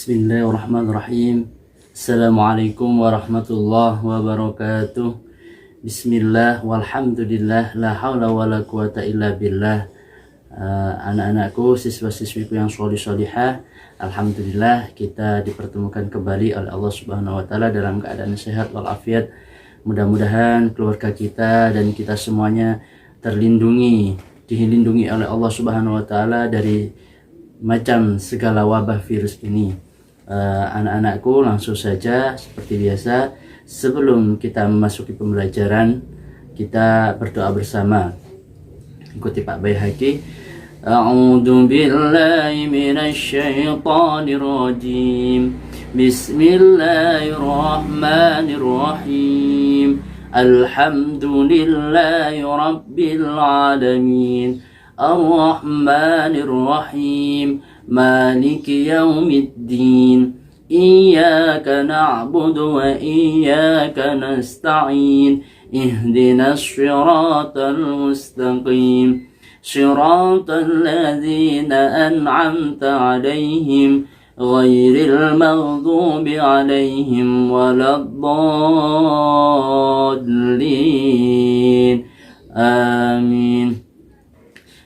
Bismillahirrahmanirrahim. Assalamualaikum warahmatullahi wabarakatuh. Bismillah walhamdulillah la haula wala quwata illa billah. Anak-anakku, siswa-siswiku yang sholih-sholihah, alhamdulillah kita dipertemukan kembali oleh Allah Subhanahu wa taala dalam keadaan sehat walafiat. Mudah-mudahan keluarga kita dan kita semuanya dilindungi oleh Allah Subhanahu wa taala dari macam segala wabah virus ini. Anak-anakku, langsung saja seperti biasa, sebelum kita memasuki pembelajaran, kita berdoa bersama. Ikuti Pak Baihaqi. A'udzu billahi minasy syaithanir rajim. Bismillahirrahmanirrahim. Alhamdulillahi rabbil alamin. Ar-Rahmanir Rahim. Maliki yaumiddin. Iyyaka na'budu wa iyyaka nasta'in. Ihdinas shiratal mustaqim. Shiratal ladzina an'amta 'alaihim ghairil maghdubi 'alaihim waladdallin. Amin.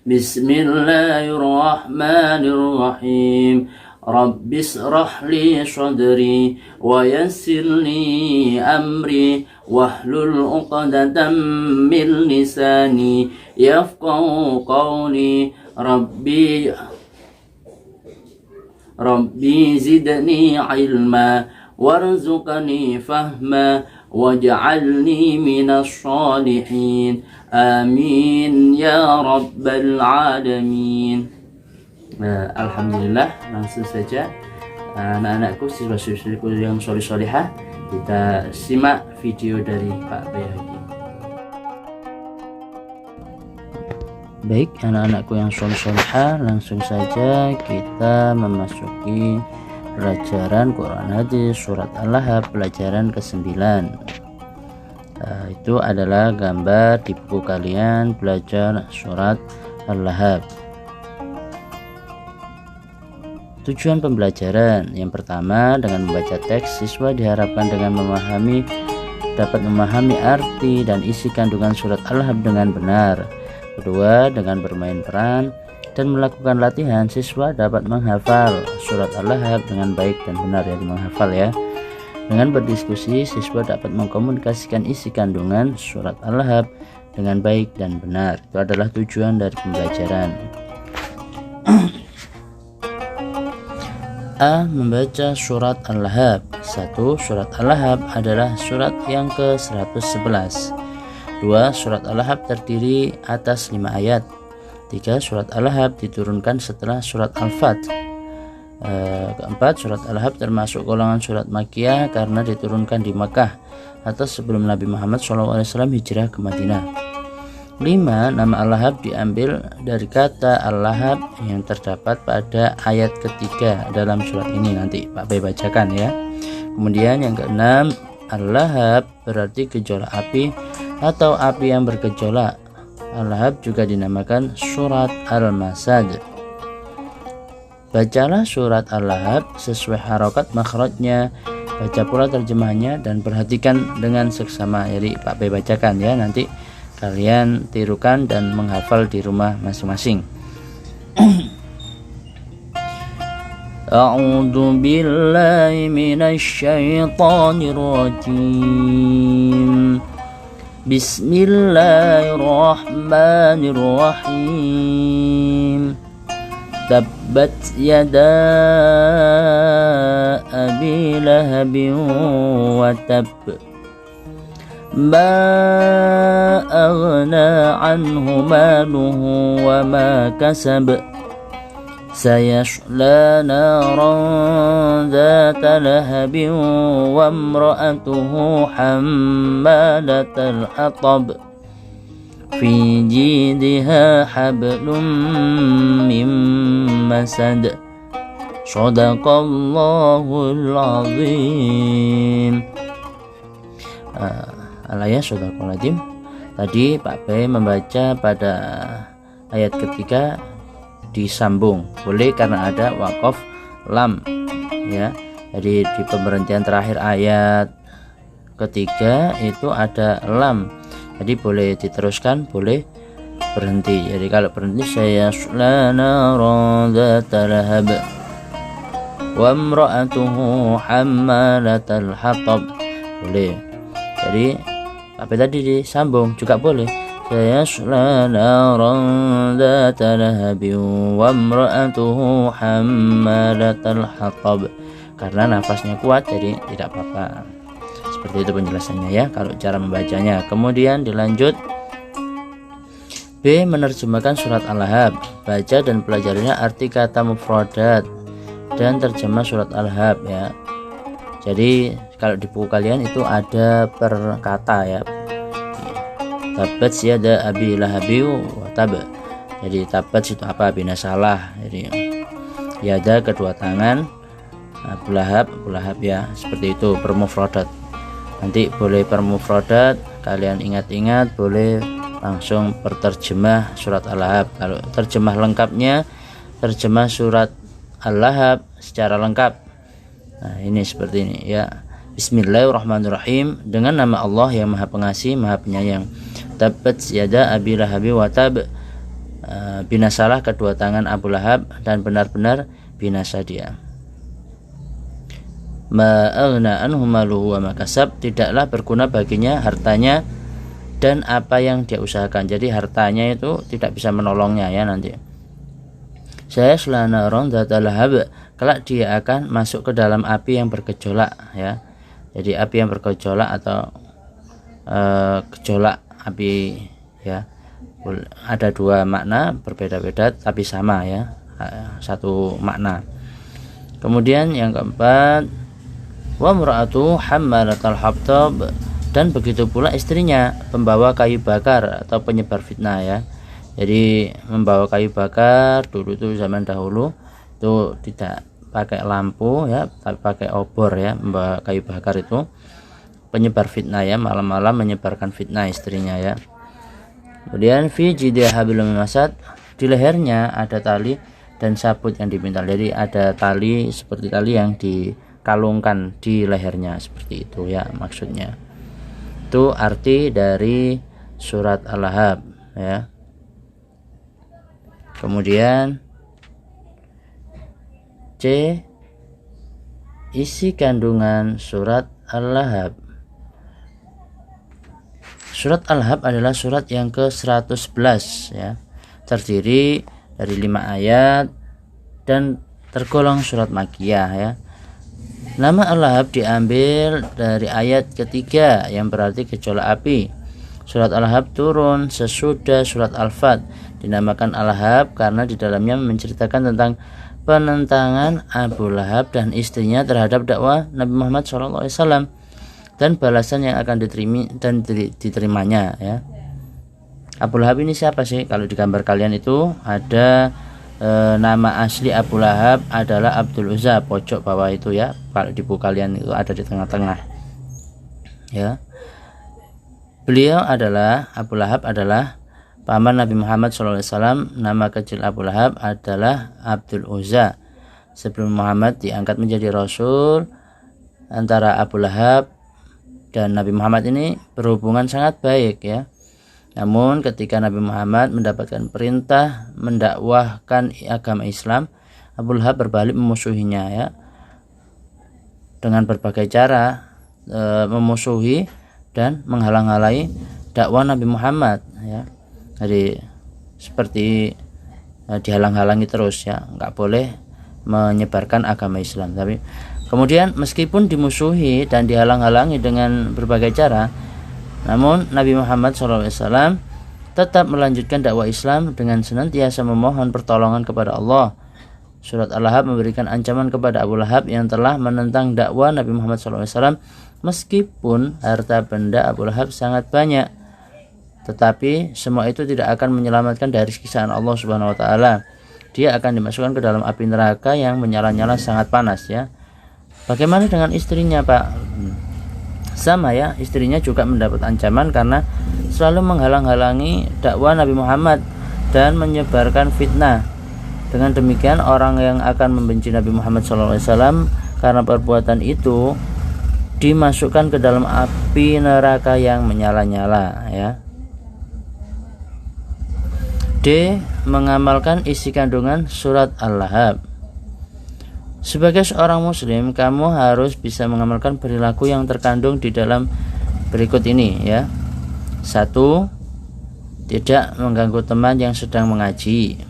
Bismillahirrahmanirrahim. Rabbi shrah li sadri wa yassir li amri wahlul 'uqdatam min lisani yafqahu qawli. Rabbi zidni ilma warzuqni fahma waj'alni minas shalihin. Amin ya rabbal alamin. Alhamdulillah, langsung saja anak-anakku, siswa-siswiku yang sholih-sholihah, kita simak video dari Pak Baihaqi. Baik anak-anakku yang sholih-sholihah, langsung saja kita memasuki pelajaran Quran Hadis Surat Al-Lahab, pelajaran ke-9. Itu adalah gambar di buku kalian belajar Surat Al-Lahab. Tujuan pembelajaran yang pertama, dengan membaca teks, siswa diharapkan dapat memahami arti dan isi kandungan Surat Al-Lahab dengan benar. Kedua, dengan bermain peran dan melakukan latihan, siswa dapat menghafal Surat Al-Lahab dengan baik dan benar, ya, menghafal ya. Dengan berdiskusi, siswa dapat mengkomunikasikan isi kandungan Surat Al-Lahab dengan baik dan benar. Itu adalah tujuan dari pembelajaran. A. Membaca Surat Al-Lahab. 1. Surat Al-Lahab adalah surat yang ke-111. 2. Surat Al-Lahab terdiri atas 5 ayat. 3. Surat Al-Lahab diturunkan setelah Surat Al-Fat. Keempat, Surat Al-Lahab termasuk golongan surat Makkiyah karena diturunkan di Makkah atau sebelum Nabi Muhammad SAW hijrah ke Madinah. 5. Nama Al-Lahab diambil dari kata Al-Lahab yang terdapat pada ayat ketiga dalam surat ini. Nanti Pak Bay bacakan ya. Kemudian yang keenam, Al-Lahab berarti gejolak api atau api yang bergejolak. Al-Lahab juga dinamakan Surat Al-Masad. Bacalah Surat Al-Lahab sesuai harokat makhrajnya, baca pula terjemahnya dan perhatikan dengan seksama. Jadi Pak B bacakan ya, nanti kalian tirukan dan menghafal di rumah masing-masing. A'udzu billahi minasy syaithanir rajim. Bismillahirrahmanirrahim. Tabbat yada abi lahabin wa tab. Ma aghna anhu maluhu wa ma kasab. Sayasla naran dhata lahabin wa imra'atuhu hammalatal hatab. Fi jidha hablum min masad. Shadaqallahul azim. Al-ayah Shadaqallahul azim. Tadi Pak B membaca pada ayat ketiga disambung, boleh karena ada waqaf lam ya. Jadi di pemberhentian terakhir ayat ketiga itu ada lam, jadi boleh diteruskan, boleh berhenti. Jadi kalau berhenti saya naran dzatal lahab wa imra'atuhu hammalatal hatab, boleh. Jadi tapi tadi disambung juga boleh, saya naran dzatal lahab wa imra'atuhu hammalatal hatab, karena nafasnya kuat jadi tidak apa-apa. Seperti itu penjelasannya ya kalau cara membacanya. Kemudian dilanjut B. Menerjemahkan surat Al-Lahab. Baca dan pelajarinya arti kata mufradat dan terjemah surat Al-Lahab ya. Jadi kalau di buku kalian itu ada per kata ya. Tabat yada abi lahabi wa tab. Jadi tabat itu apa? Binasalah. Jadi yada kedua tangan, Abu Lahab ya, seperti itu per mufradat. Nanti boleh per mufradat, kalian ingat-ingat boleh langsung berterjemah surat Al-Lahab. Kalau terjemah lengkapnya terjemah surat Al-Lahab secara lengkap. Nah ini seperti ini ya. Bismillahirrahmanirrahim, dengan nama Allah yang maha pengasih maha penyayang. Tabat yada abi lahabi wa tab. Binasalah kedua tangan Abu Lahab dan benar-benar binasa dia. Ma'aghna anhu maluhu wa makasab, tidaklah berguna baginya hartanya dan apa yang dia usahakan. Jadi hartanya itu tidak bisa menolongnya ya nanti. Saya selana ron dzatal lahab, kelak dia akan masuk ke dalam api yang bergejolak ya. Jadi api yang bergejolak atau gejolak api ya. Ada dua makna berbeda-beda tapi sama ya, satu makna. Kemudian yang keempat, wa mura'atu hammalatal hatab, dan begitu pula istrinya pembawa kayu bakar atau penyebar fitnah ya. Jadi membawa kayu bakar dulu tuh zaman dahulu itu tidak pakai lampu ya, tapi pakai obor ya. Membawa kayu bakar itu penyebar fitnah ya, malam-malam menyebarkan fitnah istrinya ya. Kemudian fi jidha hablum masad, di lehernya ada tali dan sabut yang dipintal. Jadi ada tali seperti tali yang dikalungkan di lehernya, seperti itu ya maksudnya. Itu arti dari surat Al-Lahab ya. Kemudian C. Isi kandungan surat Al-Lahab. Surat Al-Lahab adalah surat yang ke-111 ya. Terdiri dari 5 ayat dan tergolong surat Makkiyah ya. Nama Al-Lahab diambil dari ayat ketiga yang berarti gejolak api. Surat Al-Lahab turun sesudah surat Al-Fat. Dinamakan Al-Lahab karena di dalamnya menceritakan tentang penentangan Abu Lahab dan istrinya terhadap dakwah Nabi Muhammad SAW dan balasan yang akan diterimanya ya. Abu Lahab ini siapa sih? Kalau di gambar kalian itu ada nama asli Abu Lahab adalah Abdul Uzza, pojok bawah itu ya. Kalau di buku kalian itu ada di tengah-tengah ya. Beliau adalah Abu Lahab adalah paman Nabi Muhammad SAW. Nama kecil Abu Lahab adalah Abdul Uzza. Sebelum Muhammad diangkat menjadi Rasul, antara Abu Lahab dan Nabi Muhammad ini berhubungan sangat baik ya. Namun ketika Nabi Muhammad mendapatkan perintah mendakwahkan agama Islam, Abu Lahab berbalik memusuhinya ya, dengan berbagai cara memusuhi dan menghalang-halangi dakwah Nabi Muhammad ya. Jadi seperti dihalang-halangi terus ya, nggak boleh menyebarkan agama Islam. Tapi kemudian meskipun dimusuhi dan dihalang-halangi dengan berbagai cara, namun Nabi Muhammad SAW tetap melanjutkan dakwah Islam dengan senantiasa memohon pertolongan kepada Allah. Surat Al-Lahab memberikan ancaman kepada Abu Lahab yang telah menentang dakwah Nabi Muhammad SAW. Meskipun harta benda Abu Lahab sangat banyak, tetapi semua itu tidak akan menyelamatkan dari siksaan Allah Subhanahu wa taala. Dia akan dimasukkan ke dalam api neraka yang menyala-nyala sangat panas ya. Bagaimana dengan istrinya, Pak? Sama ya, istrinya juga mendapat ancaman karena selalu menghalang-halangi dakwah Nabi Muhammad dan menyebarkan fitnah. Dengan demikian orang yang akan membenci Nabi Muhammad SAW karena perbuatan itu dimasukkan ke dalam api neraka yang menyala-nyala, ya. D. Mengamalkan isi kandungan surat Al-Lahab. Sebagai seorang muslim, kamu harus bisa mengamalkan perilaku yang terkandung di dalam berikut ini, ya. 1. Tidak mengganggu teman yang sedang mengaji.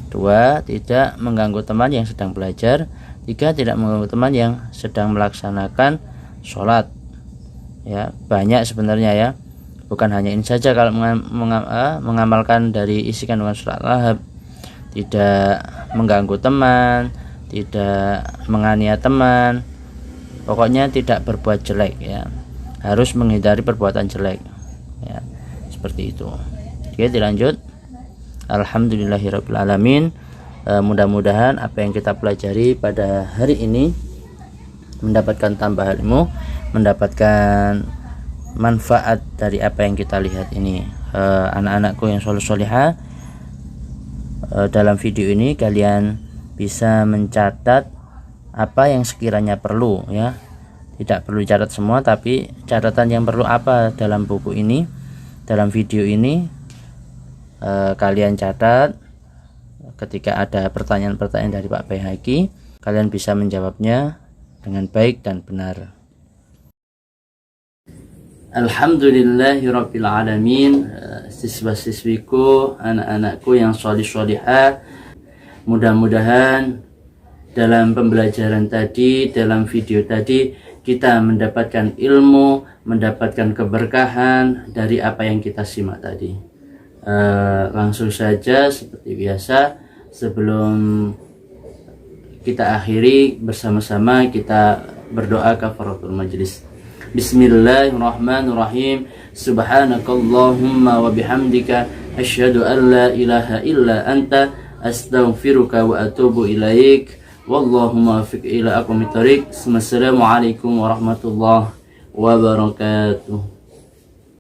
2. Tidak mengganggu teman yang sedang belajar. 3. Tidak mengganggu teman yang sedang melaksanakan sholat. Ya, banyak sebenarnya, ya. Bukan hanya ini saja kalau mengamalkan dari isi kandungan surat Al-Lahab. Tidak mengganggu teman, tidak menganiaya teman, pokoknya tidak berbuat jelek, ya. Harus menghindari perbuatan jelek, ya. Seperti itu. Oke, dilanjut. Alhamdulillahirabbil alamin. Mudah-mudahan apa yang kita pelajari pada hari ini mendapatkan tambahan ilmu, mendapatkan manfaat dari apa yang kita lihat ini. Anak-anakku yang soleh-solehah, dalam video ini kalian bisa mencatat apa yang sekiranya perlu, ya. Tidak perlu catat semua, tapi catatan yang perlu apa dalam buku ini, dalam video ini, kalian catat. Ketika ada pertanyaan-pertanyaan dari Pak Baihaqi, kalian bisa menjawabnya dengan baik dan benar. Alhamdulillahirabbil alamin. Siswa-siswiku, anak-anakku yang sholih-sholihah, mudah-mudahan dalam pembelajaran tadi, dalam video tadi, kita mendapatkan ilmu, mendapatkan keberkahan dari apa yang kita simak tadi. Langsung saja seperti biasa, sebelum kita akhiri bersama-sama, kita berdoa kafaratul majlis. Bismillahirrahmanirrahim. Subhanakallahumma wa bihamdika asyhadu an la ilaha illa anta astaghfiruka wa atubu ilaik. Wallahu muwaffiq ila aqwamit thoriq. Assalamualaikum warahmatullahi wabarakatuh.